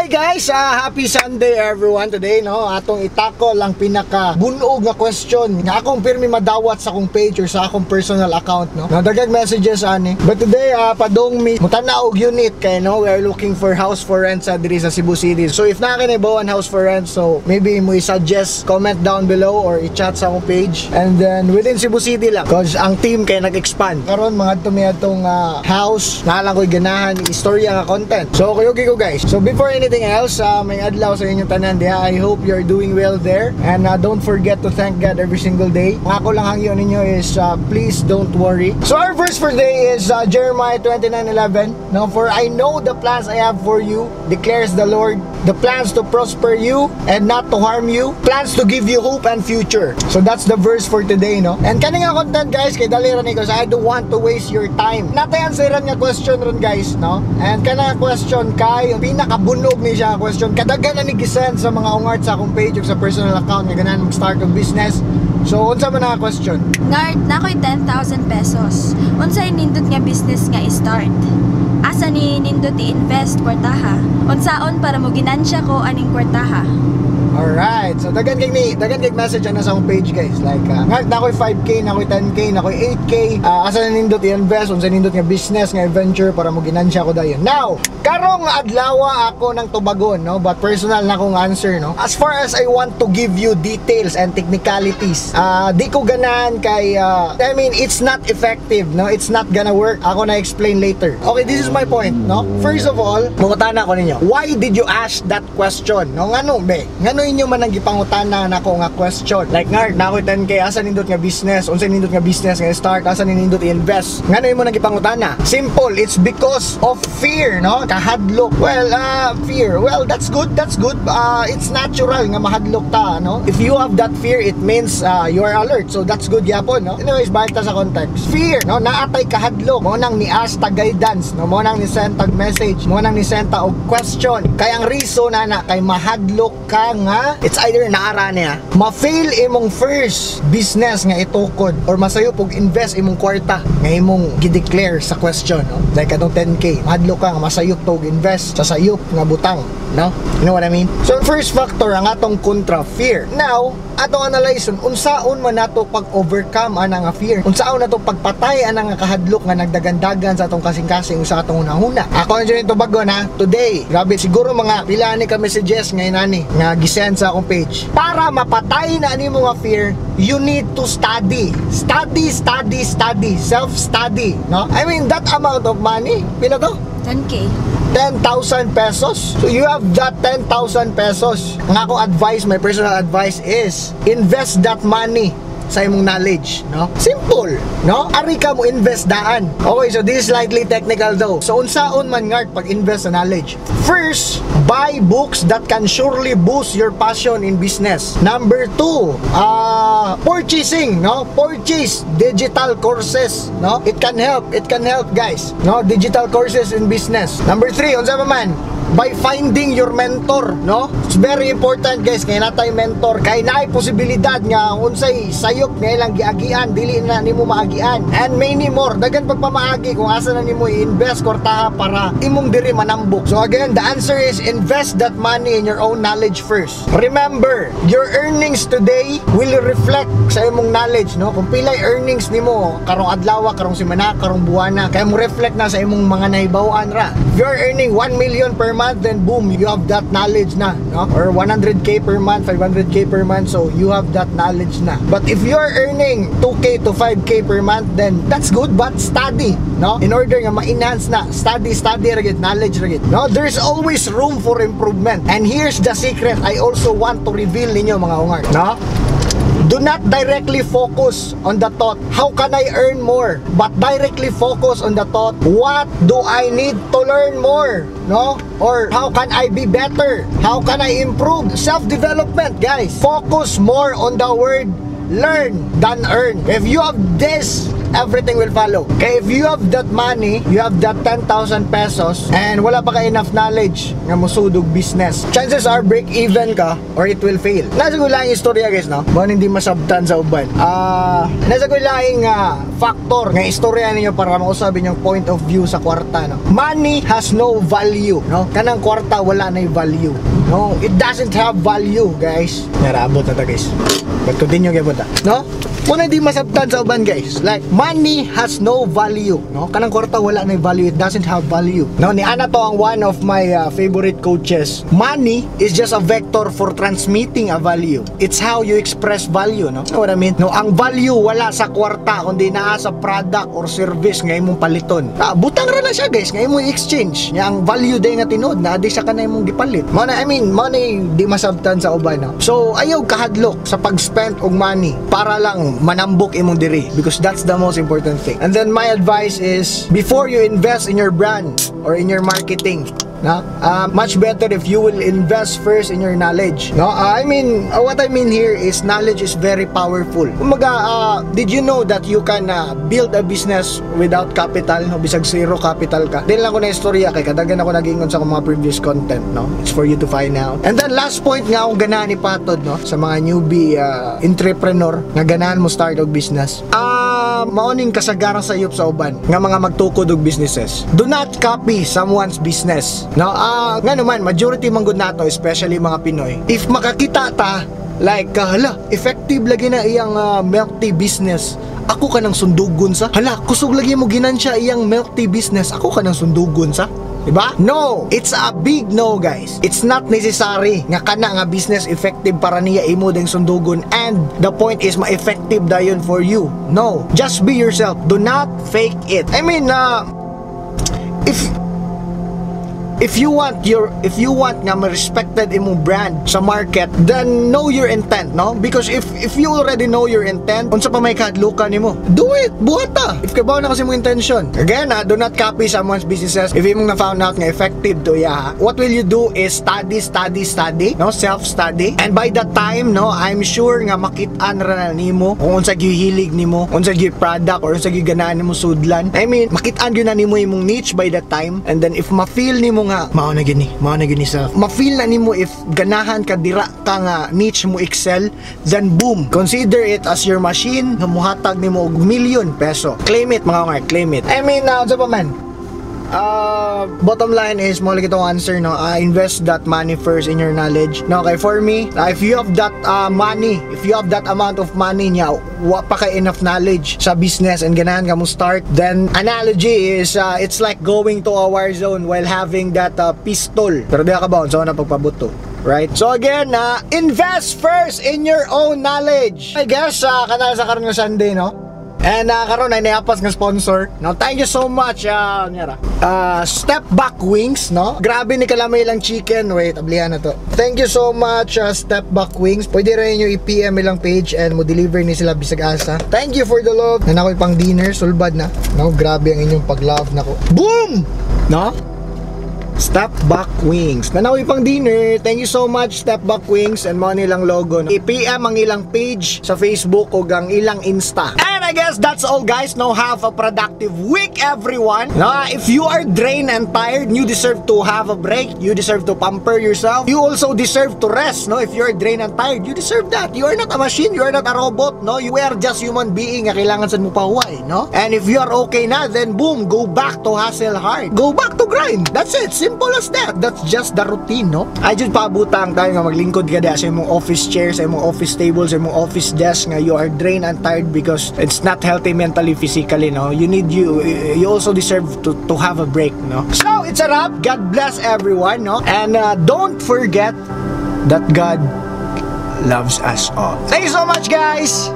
guys, happy Sunday everyone. Today no, atong itako lang pinaka bunog nga question nga akong pirmi madawat sa akong page or sa akong personal account no. Nadagang messages ani. But today padong mi mutanaw og unit kay no, we are looking for house for rent sa diri sa Cebu City. So if na kay nabawan house for rent, so maybe mo i-suggest, comment down below or i-chat sa akong page. And then within Cebu City lang cause ang team kay nag-expand. Karon mga tumiadtong house na lang ko'y ganahan istorya nga content. So kayo ko guys. So before anything else, may adlaw sa inyong tanan diha. I hope you're doing well there. And don't forget to thank God every single day. Ang ako lang hangyo ninyo is please don't worry. So our verse for today is Jeremiah 29:11. Now for I know the plans I have for you, declares the Lord, the plans to prosper you and not to harm you, plans to give you hope and future. So that's the verse for today no. And kaning nga content guys kay dali ra ni because I don't want to waste your time. Natay answeran nga question ron guys no. And kana question kay pinakabunog ni siya question kadaghan na ni gisend sa mga ungart sa akong page o sa personal account nga ganahan mag-start og business. So unsa man na question? Nard, nakoy 10,000 pesos. Unsay nindot nga business nga i-start? Asa ni nindot i-invest kwartaha? Unsaon para mo ginansya ko aning kwartaha? Alright, so dagan kay message na sa akong page guys. Like, nakoy 5K, nakoy 10K, nakoy 8K. Asa na nindot i-invest, unsa nindot nga business, nga venture para mo ginansya ko dayon. Now, karong adlaw ako ng tubagon, no? But personal na akong answer, no? As far as I want to give you details and technicalities, di ko ganahan kay, I mean, it's not effective, no? It's not gonna work. Ako na explain later. Okay, this is my point, no? First of all, mungutana ko ninyo. Why did you ask that question? No, ngano be? Ngano inyo man ang gipangutana nako nga question? Like nga, nakoy 10K, asa nindot nga business? Unsa nindot nga business nga start? Asa nindot i-invest? Ngano imo nang gipangutana? Simple, it's because of fear, no? Kahadlok. Well, fear. Well, that's good. That's good. It's natural nga mahadlok ta, no? If you have that fear, it means you are alert. So that's good yapon, no? Anyways, balik ta sa context. Fear, no? Naatay kahadlok. Mo nang ni ask ta guidance, no? Mo nang ni send tag message, mo nang ni send ta og question. Kay ang reason na kay mahadlok ka nga it's either naara niya ma-fail imong first business nga itukod or masayo pog invest imong kwarta nga imong gi-declare sa question, no? Like atong 10K, mahadlok ka nga masayop to invest sa sayop nga butang, no? You know what I mean? So first factor ang atong kontra, fear. Now atong analyze unsaon man nato pag-overcome ana nga fear, unsaon nato pagpatay ana nga kahadlok nga nagdagandagan sa atong kasing-kasing sa atong una-una. Ako na dito bago na today, grabe siguro mga pila ni ka messages nga inani nga gisend sa akong page. Para mapatay na nimo nga fear, you need to study, self-study, no? I mean that amount of money, pila to? 10K. 10,000 pesos. So you have that 10,000 pesos. Ang ako advice, my personal advice is invest that money sa imong knowledge, no? Simple, no? Ari ka mo invest daan. Okay, so this is slightly technical though. So unsaon man nga pag-invest sa knowledge? First, buy books that can surely boost your passion in business. Number 2, purchasing, no? Purchase digital courses, no? It can help guys, no? Digital courses in business. Number 3, unsa pa man? By finding your mentor, no? It's very important guys, kay natay mentor, kay naay posibilidad nga unsay sayop nga ilang giagian dili na nimo maagian, and many more. Dagan pagpamaagi kung asa na nimo i-invest kwartaha para imong diri manambok. So again, the answer is invest that money in your own knowledge first. Remember, your earnings today will reflect sa imong knowledge, no? Kung pilay earnings nimo karong adlaw, karong semana, karong buwana, kay mo reflect na sa imong mga nahibaw-an ra. If you're earning 1 million per month, then boom, you have that knowledge na, no? Or 100K per month, 500K per month, so you have that knowledge na. But if you are earning 2K to 5K per month, then that's good, but study, no? In order nga ma-enhance na, study ragit, knowledge ragit, no? There's always room for improvement. And here's the secret I also want to reveal ninyo mga ungar, no? Do not directly focus on the thought, how can I earn more? But directly focus on the thought, what do I need to learn more? No? Or how can I be better? How can I improve? Self-development, guys. Focus more on the word learn than earn. If you have this everything will follow. Kaya if you have that money, you have that 10,000 pesos, and wala pa ka enough knowledge nga musudog business, chances are break even ka or it will fail. Nasa ko lang yung istorya guys, no? Baka hindi masabtan sa uban. Nasa ko lang factor nga istorya ninyo para mausabin yung point of view sa kwarta, no? Money has no value, no? Kanang kwarta wala na yung value. No, it doesn't have value, guys. Narabot na ta, guys. But continue kayo ta, no? Kung hindi masabtan sa uban, guys, like money has no value, no? Kanang kwarta wala na yung value, it doesn't have value. No, ni ana to ang one of my favorite coaches. Money is just a vector for transmitting a value. It's how you express value, no? Know what I mean? No, ang value wala sa kwarta kundi naa sa product or service nga imong paliton. Butang ra na siya, guys, nga imong exchange. Nga ang value day nga tinod na di sa kanay imong gipalit. Money di masabtan sa uban, no? So ayaw kahadlok sa pag-spend og money para lang manambok imong diri, because that's the most important thing. And then my advice is, before you invest in your brand or in your marketing, no? Much better if you will invest first in your knowledge, no? What I mean here is knowledge is very powerful. Kumaga, did you know that you can build a business without capital, no? Bisag zero capital ka. Dili lang ko na istorya kay kadagan ako nag-ingon sa mga previous content, no? It's for you to find out. And then last point nga akong ganahan ni Patod, no? Sa mga newbie entrepreneur nga ganahan mo start og business. Maoning kasagaran sa iyop sa uban nga mga magtukod og businesses. Do not copy someone's business. No, nga naman, majority man gud nato, especially mga Pinoy, if makakita ta like hala, effective lagi na iyang milk tea business, ako ka nang sundugon sa, hala, kusog lagi mo ginansya iyang milk tea business, ako ka nang sundugon sa, diba? No, it's a big no, guys. It's not necessary nga kana nga business effective para niya imo ding sundugon, and the point is ma-effective dayon for you. No, just be yourself. Do not fake it. If you want nga ma-respected imong brand sa market, then know your intent, no? Because if you already know your intent, unsa pa may kahadlukan nimo, do it, buhata. If kabaw na kasi mo intention. Again, do not copy someone's businesses. If imong na found out nga effective to what will you do is study, no? Self-study. And by that time, no, I'm sure nga makit-an ra na nimo kung unsa gihilig nimo, unsa gi product or unsa gi ganahan nimo sudlan. Makit-an gyud na nimo imong niche by that time. And then if ma-feel nimo nga mao na gini sa ma-feel na nimo, if ganahan ka dira ka nga niche mo excel, then boom, consider it as your machine nga muhatag nimo og million peso. Claim it, mga nga, claim it. Unsa pa man, bottom line is mo lagi itong answer, no? Invest that money first in your knowledge, no? Okay, for me, if you have that money, if you have that amount of money niya, wa pa ka enough knowledge sa business and ganahan ka mo start, then analogy is it's like going to a war zone while having that pistol, pero di ka ba unsa na pagpabuto, right? So again, invest first in your own knowledge. I guess kanal sa karon nga Sunday, no? And karon ay nayapas nga sponsor. No, thank you so much. Step Back Wings, no? Grabe ni kalamay lang chicken. Wait, ablihan na to. Thank you so much, Step Back Wings. Pwede rin yung i-PM ilang page and mo deliver ni sila bisag asa. Thank you for the love. Nanakoy pang dinner, sulbad na. No, grabe ang inyong pag-love nako. Boom! No? Step Back Wings. Nanawi pang dinner. Thank you so much, Step Back Wings. And mo nilang logo, no? I-PM ang ilang page sa Facebook o ang ilang Insta. And I guess that's all, guys. Now have a productive week, everyone. If you are drained and tired, you deserve to have a break. You deserve to pamper yourself. You also deserve to rest, no? If you are drained and tired, you deserve that. You are not a machine. You are not a robot, no? You are just human being nga kailangan sa mo pahuway, no? And if you are okay na, then boom, go back to hustle hard. Go back to grind. That's it. Simple as that. That's just the routine, no? Ay jud paabutang tayo nga maglingkod ka sa imong office chair, sa imong office table, sa imong office desk nga you are drained and tired because it's not healthy mentally, physically, no? You also deserve to have a break, no? So it's a wrap. God bless everyone, no? And don't forget that God loves us all. Thank you so much, guys.